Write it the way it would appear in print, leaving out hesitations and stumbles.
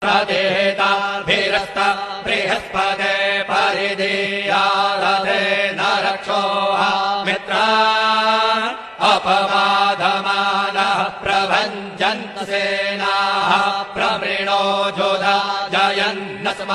प्रदेताभिरस्त बृहस्पते परिदीयारथे न रक्षोः मित्रा अपवादमानः प्रभञ्जन्त सेनाः प्रवृणो जोधा जयन्नस्माकमेद्यमि